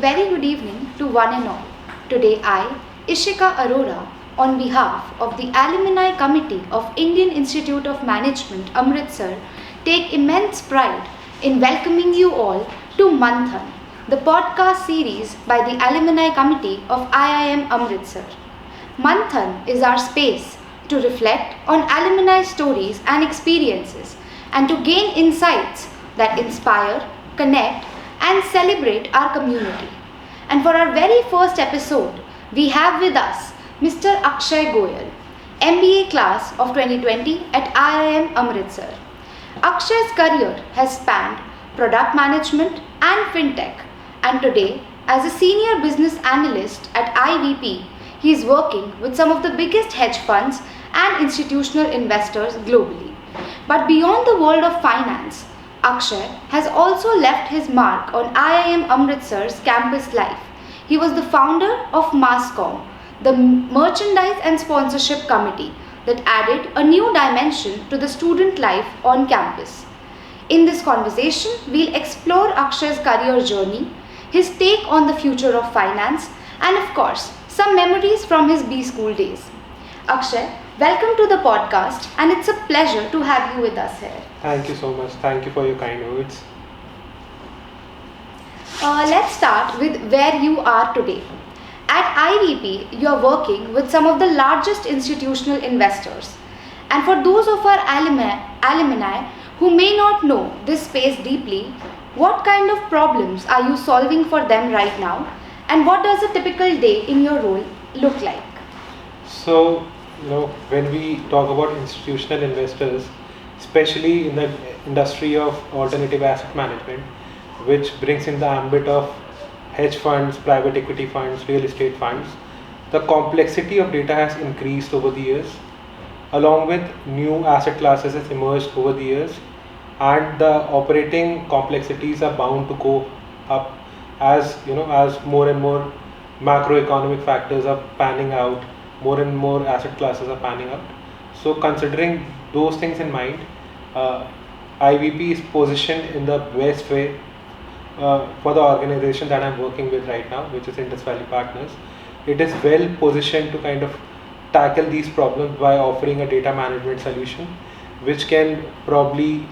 very good evening to one and all. Today I, Ishika Arora, on behalf of the Alumni Committee of Indian Institute of Management, Amritsar, take immense pride in welcoming you all to Manthan, the podcast series by the Alumni Committee of IIM Amritsar. Manthan is our space to reflect on alumni stories and experiences and to gain insights that inspire, connect, and celebrate our community. And for our very first episode, we have with us Mr. Akshay Goel, MBA class of 2020 at IIM Amritsar. Akshay's career has spanned product management and fintech, and today, as a senior business analyst at IVP, he is working with some of the biggest hedge funds and institutional investors globally. But beyond the world of finance, Akshay has also left his mark on IIM Amritsar's campus life. He was the founder of Masscom, the merchandise and sponsorship committee that added a new dimension to the student life on campus. In this conversation, we'll explore Akshay's career journey, his take on the future of finance, and of course, some memories from his B school days. Akshay, welcome to the podcast, and it's a pleasure to have you with us here. Thank you so much. Thank you for your kind words. Let's start with where you are today. At IVP, you are working with some of the largest institutional investors. And for those of our alumni who may not know this space deeply, what kind of problems are you solving for them right now? And what does a typical day in your role look like? So, when we talk about institutional investors, especially in the industry of alternative asset management, which brings in the ambit of hedge funds, private equity funds, real estate funds, the complexity of data has increased over the years, along with new asset classes has emerged over the years, and the operating complexities are bound to go up as more and more macroeconomic factors are panning out, more and more asset classes are panning out. So considering those things in mind, IVP is positioned in the best way for the organization that I'm working with right now, which is Indus Valley Partners. It is well positioned to kind of tackle these problems by offering a data management solution, which can probably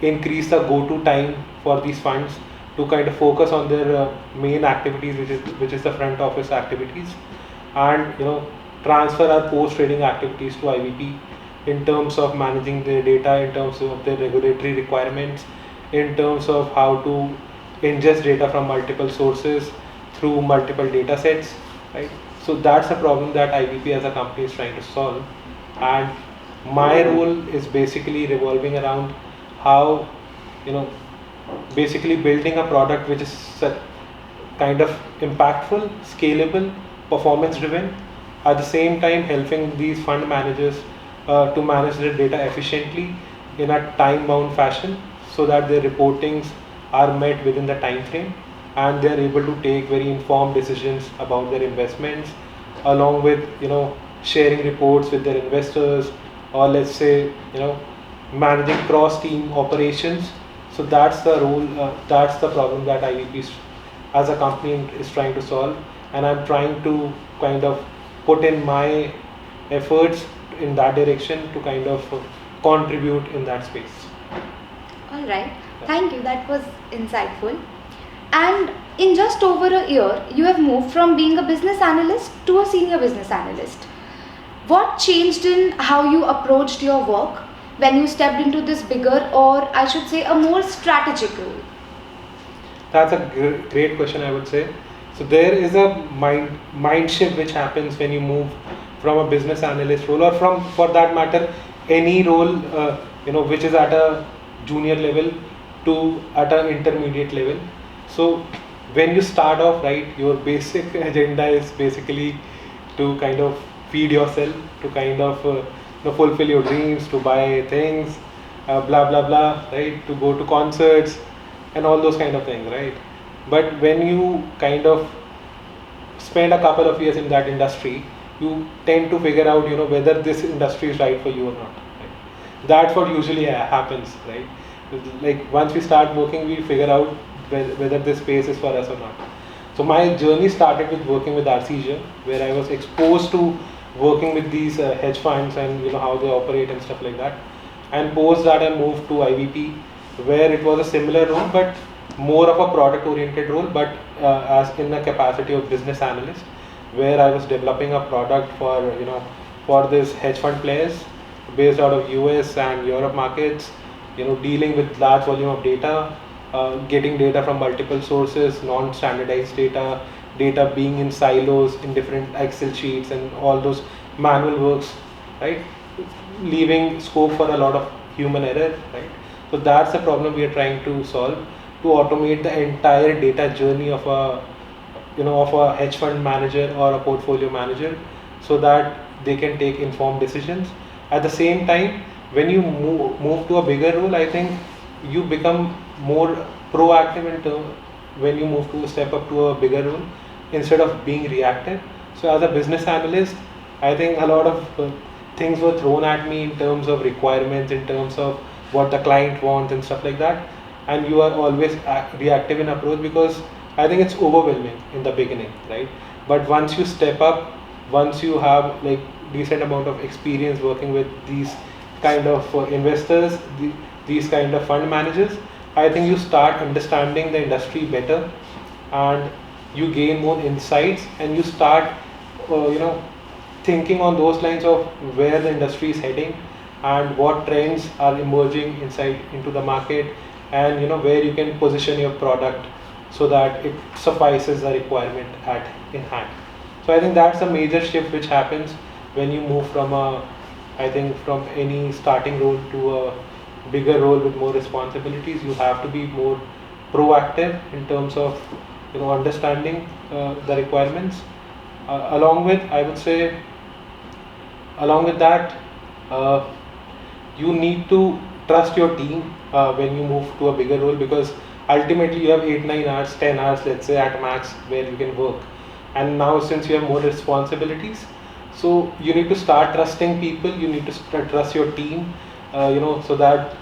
increase the go-to time for these funds to kind of focus on their main activities, which is the front office activities, and transfer our post-trading activities to IVP in terms of managing their data, in terms of their regulatory requirements, in terms of how to ingest data from multiple sources through multiple data sets, right? So that's a problem that IVP as a company is trying to solve, and my role is basically revolving around how basically building a product which is kind of impactful, scalable, performance driven, at the same time helping these fund managers to manage their data efficiently in a time bound fashion, so that their reportings are met within the time frame and they are able to take very informed decisions about their investments, along with sharing reports with their investors, or let's say managing cross team operations. So that's the role, that's the problem that IVP as a company is trying to solve, and I'm trying to kind of put in my efforts in that direction to kind of contribute in that space. All right, thank you. That was insightful. And in just over a year, you have moved from being a business analyst to a senior business analyst. What changed in how you approached your work when you stepped into this bigger, or I should say, a more strategic role? That's a great question, I would say. So there is a mind shift which happens when you move from a business analyst role, or from, for that matter, any role which is at a junior level to at an intermediate level. So when you start off, right, your basic agenda is basically to kind of feed yourself, to kind of fulfill your dreams, to buy things, blah blah blah, right, to go to concerts and all those kind of things, right? But when you kind of spend a couple of years in that industry, you tend to figure out whether this industry is right for you or not, right? That's what usually happens, right? Like once we start working, we figure out whether this space is for us or not. So my journey started with working with RCJ, where I was exposed to working with these hedge funds and how they operate and stuff like that. And post that I moved to IVP, where it was a similar role but more of a product oriented role, but as in the capacity of business analyst, where I was developing a product for for this hedge fund players based out of US and Europe markets, dealing with large volume of data, getting data from multiple sources, non-standardized data, data being in silos in different Excel sheets and all those manual works, right? Leaving scope for a lot of human error, right? So that's the problem we are trying to solve, to automate the entire data journey of a of a hedge fund manager or a portfolio manager, so that they can take informed decisions. At the same time, when you move to a bigger role, I think you become more proactive in term when you move to step up to a bigger role instead of being reactive. So as a business analyst, I think a lot of things were thrown at me in terms of requirements, in terms of what the client wants and stuff like that, and you are always reactive in approach, because I think it's overwhelming in the beginning, right? But once you step up, once you have like decent amount of experience working with these kind of investors, these kind of fund managers, I think you start understanding the industry better, and you gain more insights, and you start thinking on those lines of where the industry is heading and what trends are emerging inside into the market, and where you can position your product so that it suffices the requirement at in hand. So I think that's a major shift which happens when you move from from any starting role to a bigger role with more responsibilities. You have to be more proactive in terms of understanding the requirements. Along with, I would say, along with that, you need to trust your team when you move to a bigger role, because ultimately you have 8-9 hours, 10 hours, let's say at max, where you can work. And now since you have more responsibilities, so you need to start trusting people, you need to trust your team, so that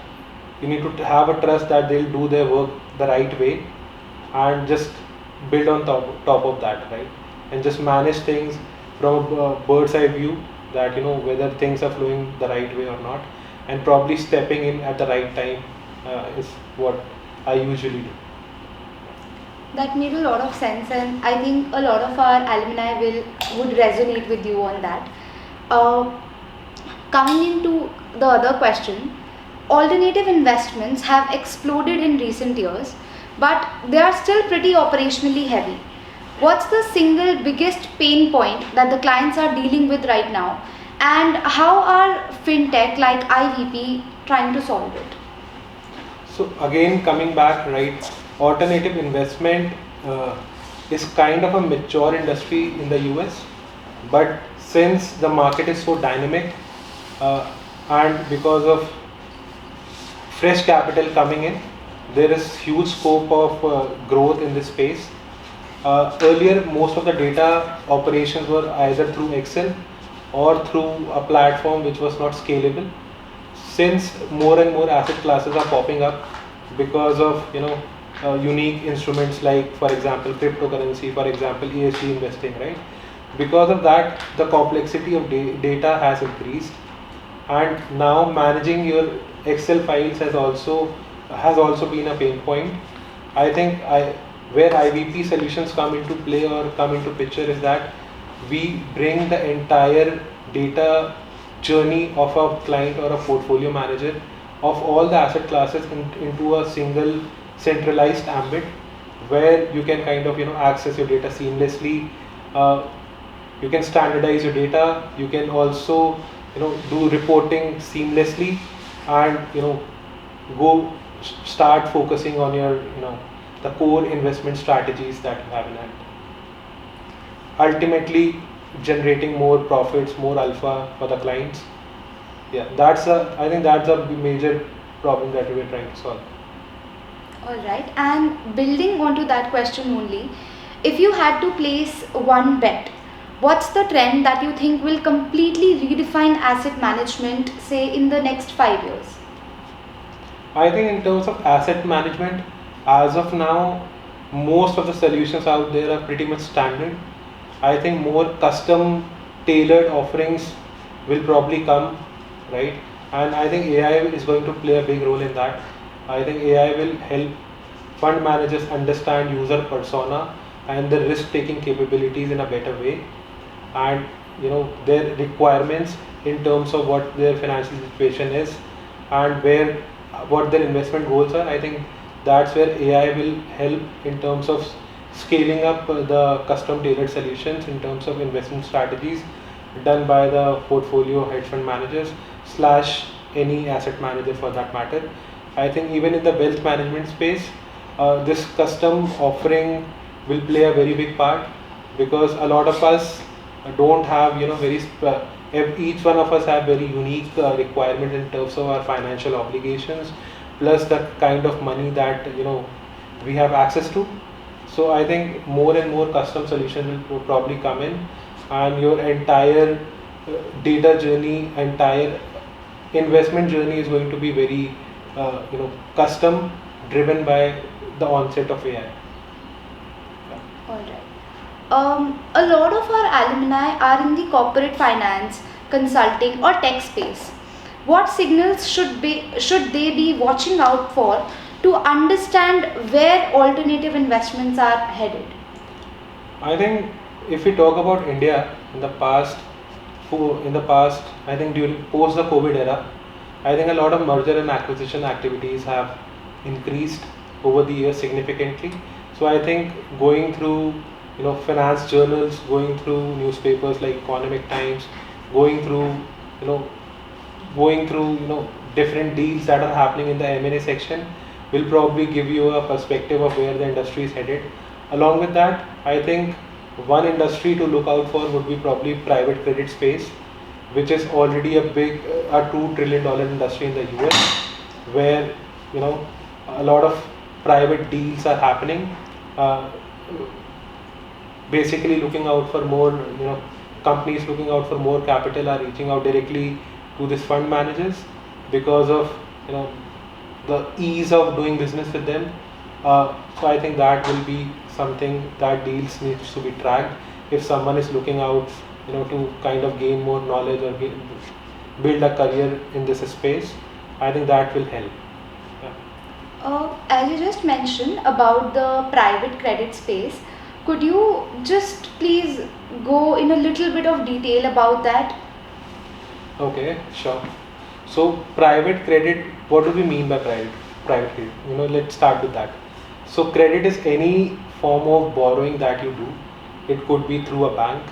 you need to have a trust that they'll do their work the right way, and just build on top of that, right? And just manage things from a bird's eye view, that whether things are flowing the right way or not, and probably stepping in at the right time is what I usually do. That made a lot of sense, and I think a lot of our alumni would resonate with you on that. Uh, Coming into the other question, alternative investments have exploded in recent years, but they are still pretty operationally heavy. What's the single biggest pain point that the clients are dealing with right now, and how are fintech like IVP trying to solve it? So again, coming back, right, alternative investment is kind of a mature industry in the US, but since the market is so dynamic, and because of fresh capital coming in, there is huge scope of growth in this space. Earlier, most of the data operations were either through Excel or through a platform which was not scalable. Since more and more asset classes are popping up because of unique instruments like, for example, cryptocurrency, for example, ESG investing, right? Because of that, the complexity of data has increased, and now managing your Excel files has also been a pain point. I think where IVP solutions come into play or come into picture is that we bring the entire data journey of a client or a portfolio manager of all the asset classes into a single centralized ambit, where you can kind of access your data seamlessly. You can standardize your data. You can also do reporting seamlessly, and go start focusing on your the core investment strategies that you have in hand, ultimately generating more profits, more alpha for the clients. Yeah, I think that's a major problem that we are trying to solve. All right, and building onto that question only, if you had to place one bet, what's the trend that you think will completely redefine asset management, say in the next 5 years? I think in terms of asset management, as of now, most of the solutions out there are pretty much standard. I think more custom tailored offerings will probably come, right? And I think AI is going to play a big role in that. I think AI will help fund managers understand user persona and the risk taking capabilities in a better way, and their requirements in terms of what their financial situation is and where what their investment goals are. I think that's where AI will help in terms of scaling up the custom tailored solutions in terms of investment strategies done by the portfolio hedge fund managers slash any asset manager for that matter. I think even in the wealth management space, this custom offering will play a very big part, because a lot of us don't have each one of us have very unique requirements in terms of our financial obligations plus the kind of money that we have access to. So I think more and more custom solutions will probably come in, and your entire data journey, entire investment journey is going to be very custom driven by the onset of AI. Alright. A lot of our alumni are in the corporate finance, consulting, or tech space. What signals should they be watching out for to understand where alternative investments are headed? I think if we talk about India in the past, I think during post the COVID era, I think a lot of merger and acquisition activities have increased over the years significantly. So I think going through finance journals, going through newspapers like Economic Times, going through you know different deals that are happening in the M&A section will probably give you a perspective of where the industry is headed. Along with that, I think one industry to look out for would be probably private credit space, which is already a $2 trillion industry in the US, where a lot of private deals are happening. Basically looking out for more, companies looking out for more capital are reaching out directly to these fund managers because of the ease of doing business with them. So I think that will be something that deals needs to be tracked. If someone is looking out to kind of gain more knowledge or build a career in this space, I think that will help. As you just mentioned about the private credit space, could you just please go in a little bit of detail about that? Okay, sure. So private credit, what do we mean by private credit? Let's start with that. So credit is any form of borrowing that you do. It could be through a bank,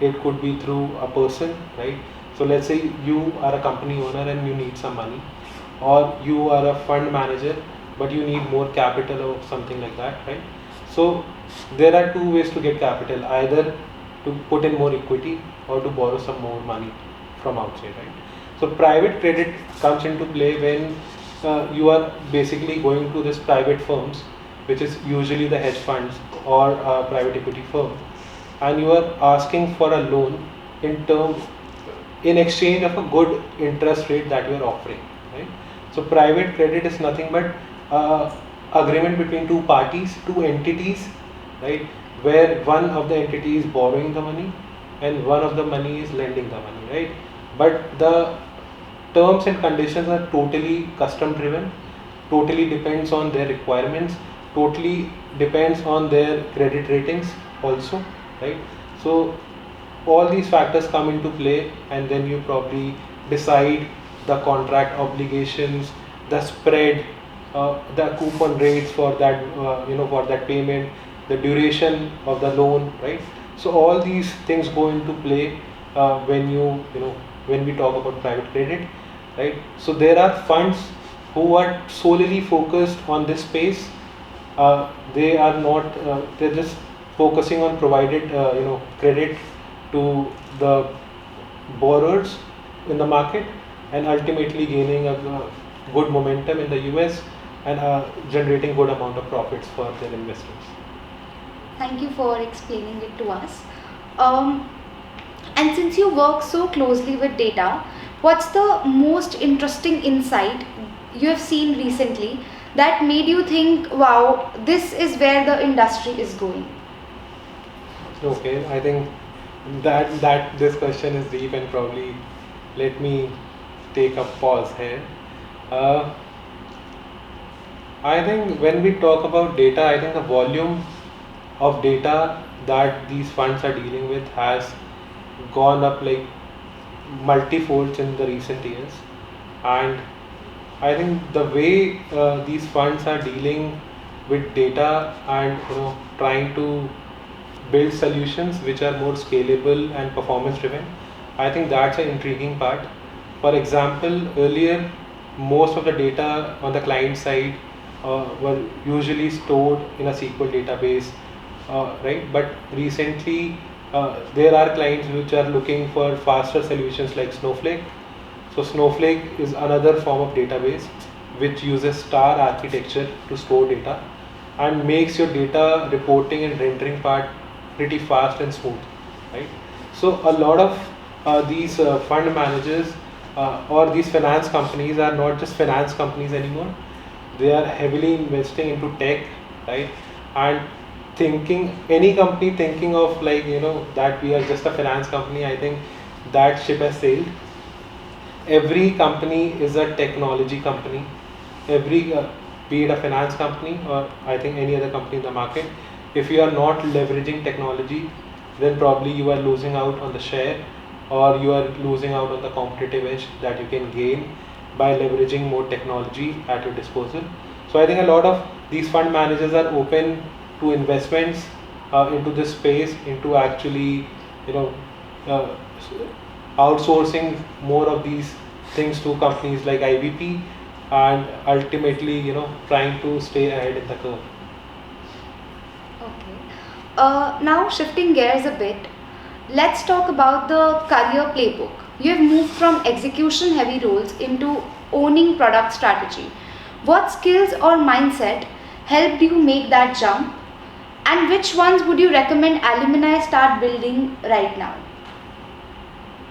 it could be through a person, right? So let's say you are a company owner and you need some money, or you are a fund manager but you need more capital or something like that, right? So there are two ways to get capital, either to put in more equity or to borrow some more money from outside, right? So private credit comes into play when you are basically going to this private firms, which is usually the hedge funds or a private equity firm, and you are asking for a loan in exchange of a good interest rate that you are offering, right? So private credit is nothing but agreement between two parties, two entities, right, where one of the entity is borrowing the money and one of the money is lending the money, right? But the terms and conditions are totally custom driven, totally depends on their requirements, totally depends on their credit ratings also, right? So all these factors come into play, and then you probably decide the contract obligations, the spread, the coupon rates for that for that payment, the duration of the loan, right? So all these things go into play when we talk about private credit, right? So there are funds who are solely focused on this space. They are not they're just focusing on provided credit to the borrowers in the market, and ultimately gaining a good momentum in the US and generating good amount of profits for their investors. Thank you for explaining it to us. And since you work so closely with data, what's the most interesting insight you have seen recently that made you think, wow, this is where the industry is going? Okay, I think that this question is deep, and probably let me take a pause here. Uh, I think when we talk about data, I think the volume of data that these funds are dealing with has gone up like multifolds in the recent years, and I think the way these funds are dealing with data and trying to build solutions which are more scalable and performance driven, I think that's an intriguing part. For example, earlier most of the data on the client side were usually stored in a SQL database, right? But recently there are clients which are looking for faster solutions like Snowflake. So Snowflake is another form of database which uses star architecture to store data and makes your data reporting and rendering part pretty fast and smooth, right? So a lot of these fund managers or these finance companies are not just finance companies anymore. They are heavily investing into tech, right? And thinking, any company thinking of like that we are just a finance company, I think that ship has sailed. Every company is a technology company. Every be it a finance company or I think any other company in the market, if you are not leveraging technology, then probably you are losing out on the share, or you are losing out on the competitive edge that you can gain by leveraging more technology at your disposal. So I think a lot of these fund managers are open to investments into this space, into actually you know uh, outsourcing more of these things to companies like IVP, and ultimately trying to stay ahead in the curve. Okay. Now shifting gears a bit, let's talk about the career playbook. You have moved from execution heavy roles into owning product strategy. What skills or mindset helped you make that jump? And which ones would you recommend alumni start building right now?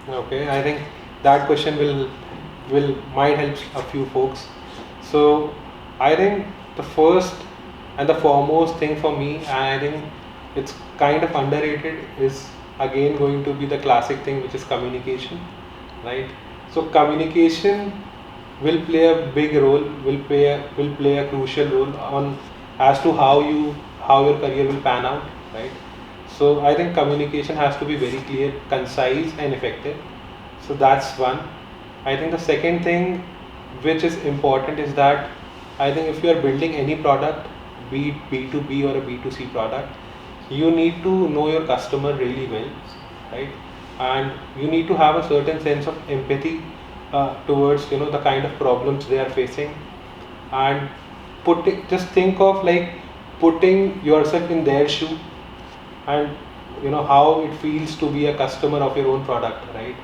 Okay, I think that question will might help a few folks. So I think the first and the foremost thing for me, and I think it's kind of underrated, is again going to be the classic thing, which is communication, right? So communication will play a big role, will play a crucial role on as to how your career will pan out, right? So I think communication has to be very clear, concise, and effective. So that's one. I think the second thing which is important is that I think if you are building any product, be it B2B or a B2C product, you need to know your customer really well, right? And you need to have a certain sense of empathy towards the kind of problems they are facing, and just think of like putting yourself in their shoe, and how it feels to be a customer of your own product, right?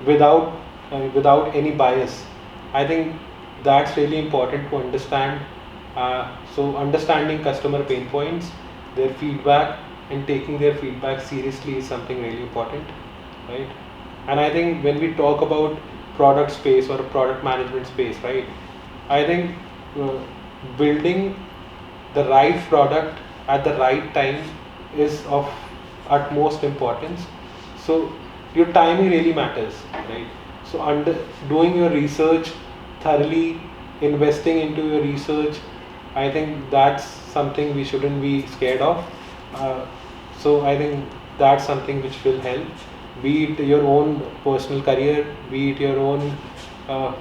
Without any bias. I think that's really important to understand. So understanding customer pain points, their feedback, and taking their feedback seriously is something really important, right? And I think when we talk about product space or product management space, right, I think uh, building the right product at the right time is of utmost importance. So your timing really matters, right? So doing your research thoroughly, investing into your research, I think that's something we shouldn't be scared of. uh, so I think that's something which will help, be it your own personal career, be it your own uh,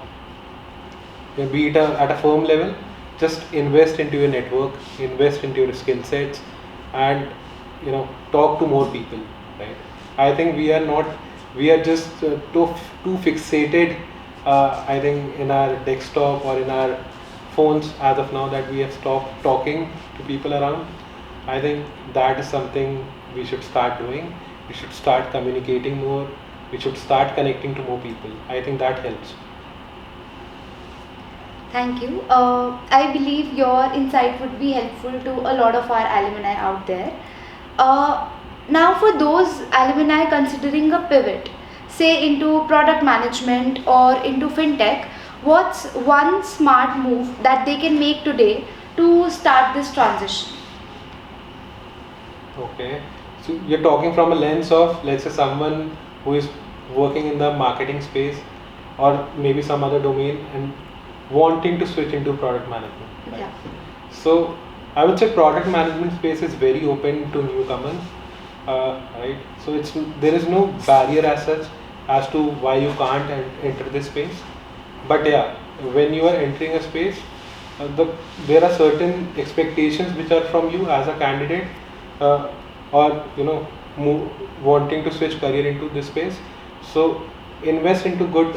be it at a firm level. Just invest into your network, invest into your skill sets, and talk to more people, right? I think we are just too fixated, I think, in our desktop or in our phones as of now, that we have stopped talking to people around. I think that is something we should start doing. We should start communicating more, we should start connecting to more people. I think that helps. Thank you. I believe your insight would be helpful to a lot of our alumni out there. Uh, Now, for those alumni considering a pivot, say into product management or into fintech, What's one smart move that they can make today to start this transition? Okay. So you're talking from a lens of, let's say, someone who is working in the marketing space or maybe some other domain and wanting to switch into product management. Right? Yeah. So I would say product management space is very open to newcomers, right? So there is no barrier as such as to why you can't enter this space. But yeah, when you are entering a space, there are certain expectations which are from you as a candidate, or wanting to switch career into this space. So invest into good,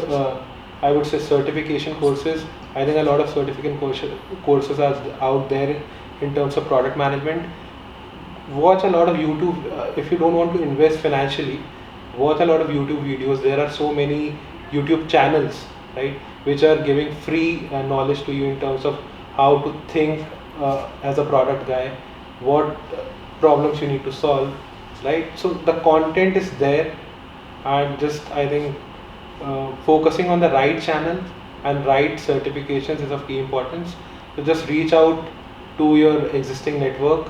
I would say, certification courses. I think a lot of certification courses are out there in terms of product management. Watch a lot of YouTube. If you don't want to invest financially, watch a lot of YouTube videos. There are so many YouTube channels, right, which are giving free knowledge to you in terms of how to think as a product guy, what problems you need to solve, right? So the content is there, and just I think focusing on the right channel and right certifications is of key importance. So just reach out to your existing network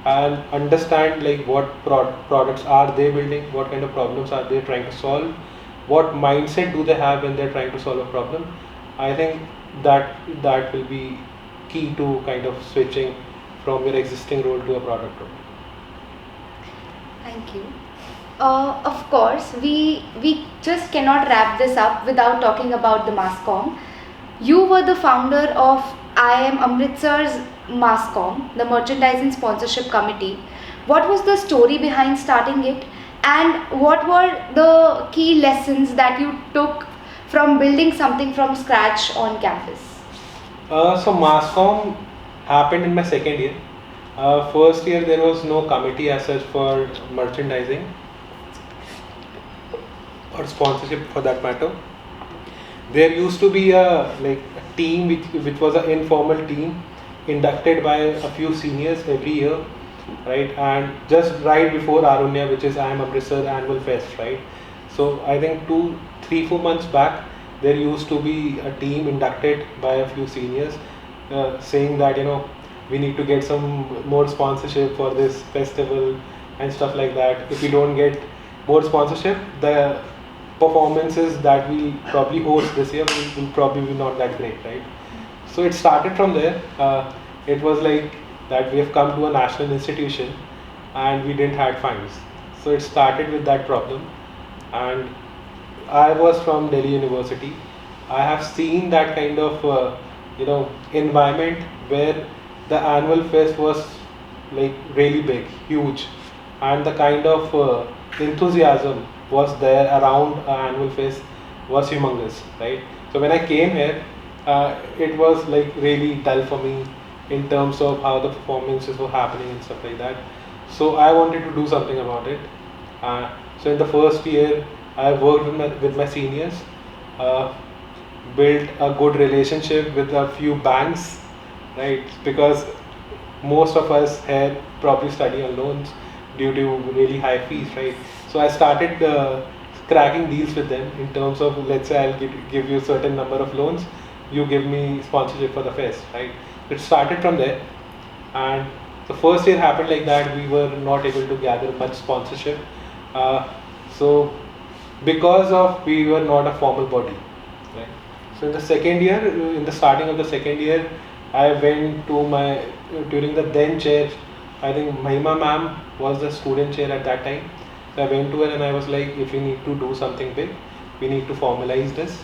and understand like what products are they building, what kind of problems are they trying to solve, what mindset do they have when they're trying to solve a problem. I think that will be key to kind of switching from your existing role to a product role. Thank you. Of course, we just cannot wrap this up without talking about the MassCom. You were the founder of IIM Amritsar's MassCom, the Merchandising Sponsorship Committee. What was the story behind starting it, and what were the key lessons that you took from building something from scratch on campus? So MassCom happened in my second year. First year there was no committee as such for merchandising or sponsorship for that matter. There used to be a team which was an informal team inducted by a few seniors every year, right? And just right before Alumni, which is IIM Amritsar annual fest, right? So I think 2, 3, 4 months back, there used to be a team inducted by a few seniors, saying that we need to get some more sponsorship for this festival and stuff like that. If we don't get more sponsorship, the performances that we probably host this year will probably be not that great, right? So it started from there. It was like that we have come to a national institution and we didn't have funds. So it started with that problem. And I was from Delhi University. I have seen that kind of environment where the annual fest was like really big, huge, and the kind of enthusiasm was there around annual fest was humongous, right? So when I came here, it was like really dull for me in terms of how the performances were happening and stuff like that. So I wanted to do something about it. So in the first year, I worked with my seniors, built a good relationship with a few banks, right? Because most of us here probably study on loans due to really high fees, right? So I started cracking deals with them in terms of, let's say I'll give you a certain number of loans, you give me sponsorship for the fest, right? It started from there, and the first year happened like that. We were not able to gather much sponsorship, so because of we were not a formal body, right? So in the second year, in the starting of the second year, I went to during the then chair, I think Mahima ma'am was the student chair at that time. So I went to her and I was like, if we need to do something big, we need to formalize this.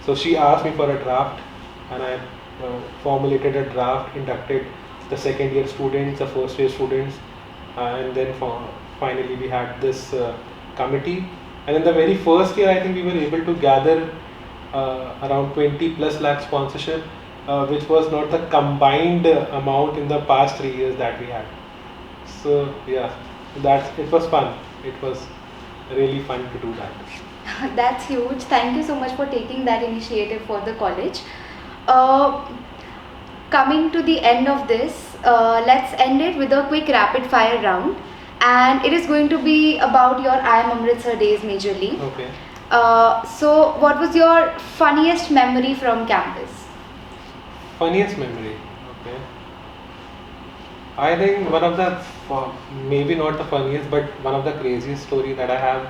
So she asked me for a draft, and I formulated a draft, inducted the second year students, the first year students, and then finally we had this committee. And in the very first year, I think we were able to gather around 20 plus lakh sponsorship, which was not the combined amount in the past 3 years that we had. So yeah, it was fun. It was really fun to do that. That's huge. Thank you so much for taking that initiative for the college. Coming to the end of this, let's end it with a quick rapid fire round. And it is going to be about your IIM Amritsar days majorly. Okay. So, what was your funniest memory from campus? Funniest memory. Okay. I think one of the maybe not the funniest, but one of the craziest story that I have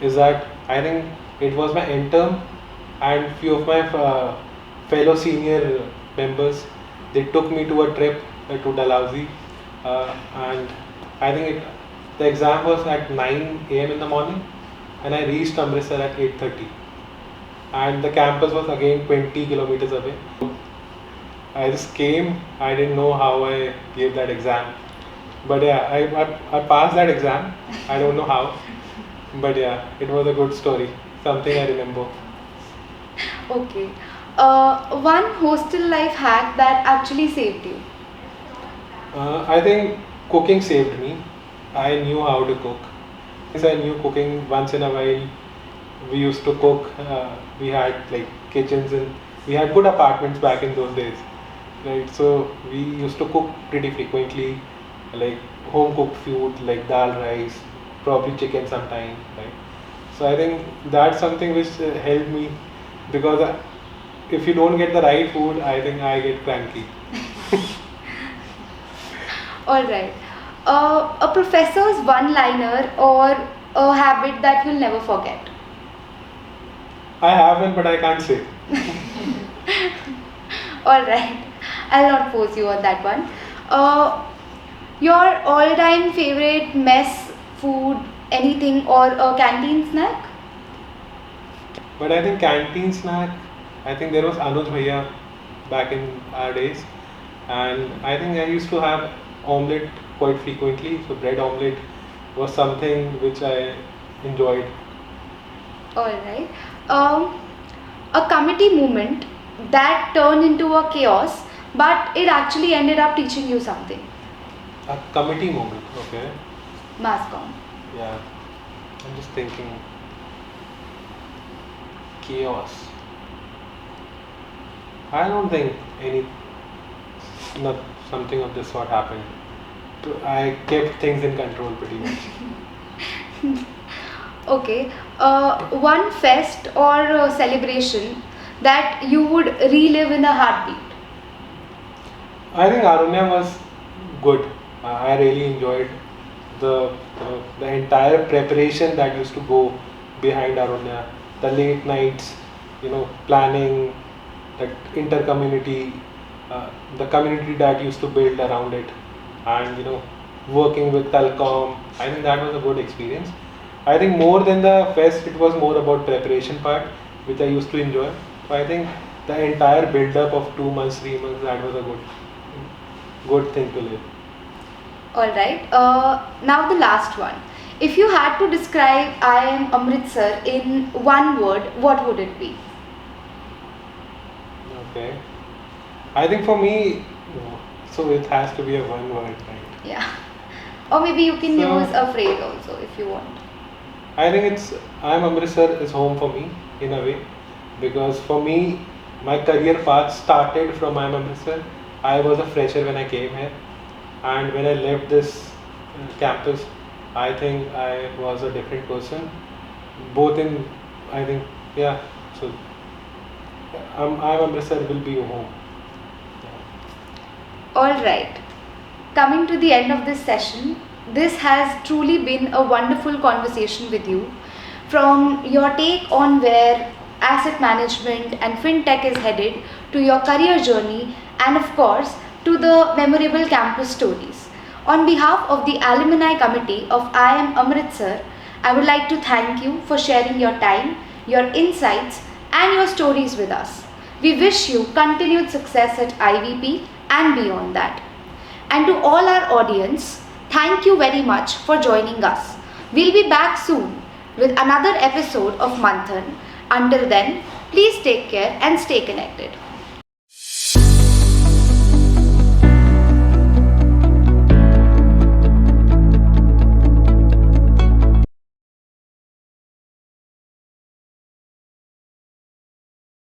is that I think it was my intern and few of my fellow senior members. They took me to a trip to Dalhousie, and I think the exam was at 9 a.m. in the morning, and I reached Amritsar at 8:30, and the campus was again 20 kilometers away. I just came. I didn't know how I gave that exam, but yeah, I passed that exam. I don't know how, but yeah, it was a good story. Something I remember. Okay. One hostel life hack that actually saved you. I think cooking saved me. I knew how to cook. Since I knew cooking once in a while, we used to cook. We had like kitchens and we had good apartments back in those days, right? So we used to cook pretty frequently, like home cooked food like dal rice, probably chicken sometime, right? So I think that's something which helped me because if you don't get the right food, I think I get cranky. All right. A professor's one-liner or a habit that you'll never forget. I haven't, but I can't say. All right. I'll not force you on that one. Your all-time favorite mess food, anything, or a canteen snack? But I think canteen snack, I think there was Anuj Bhaiya back in our days, and I think I used to have omelette quite frequently. So bread omelette was something which I enjoyed. All right. Um, a committee movement that turned into a chaos, but it actually ended up teaching you something. A committee moment, okay. Mass Yeah, I'm just thinking chaos. I don't think any, not something of this sort happened. I kept things in control pretty much. Okay. One fest or celebration that you would relive in a heartbeat. I think Arunya was good. I really enjoyed the entire preparation that used to go behind Arunya, the late nights, planning, that inter-community, the community that used to build around it, and working with Telcom. I think that was a good experience. I think more than the fest, it was more about preparation part, which I used to enjoy. So I think the entire build-up of 2 months, 3 months, that was a good thing to live. All right. Now the last one. If you had to describe IIM Amritsar in one word, what would it be? Okay. I think for me, so it has to be a one word, right? Yeah. Or maybe you can So use a phrase also if you want. I think IIM Amritsar is home for me in a way because for me, my career path started from IIM Amritsar. I was a fresher when I came here, and when I left this campus, I think I was a different person. Both in, I think, yeah. So IIM Amritsar will be home. All right. Coming to the end of this session, this has truly been a wonderful conversation with you. From your take on where asset management and fintech is headed, to your career journey, and of course, to the memorable campus stories. On behalf of the Alumni Committee of IIM Amritsar, I would like to thank you for sharing your time, your insights, and your stories with us. We wish you continued success at IVP and beyond that. And to all our audience, thank you very much for joining us. We'll be back soon with another episode of Manthan. Until then, please take care and stay connected.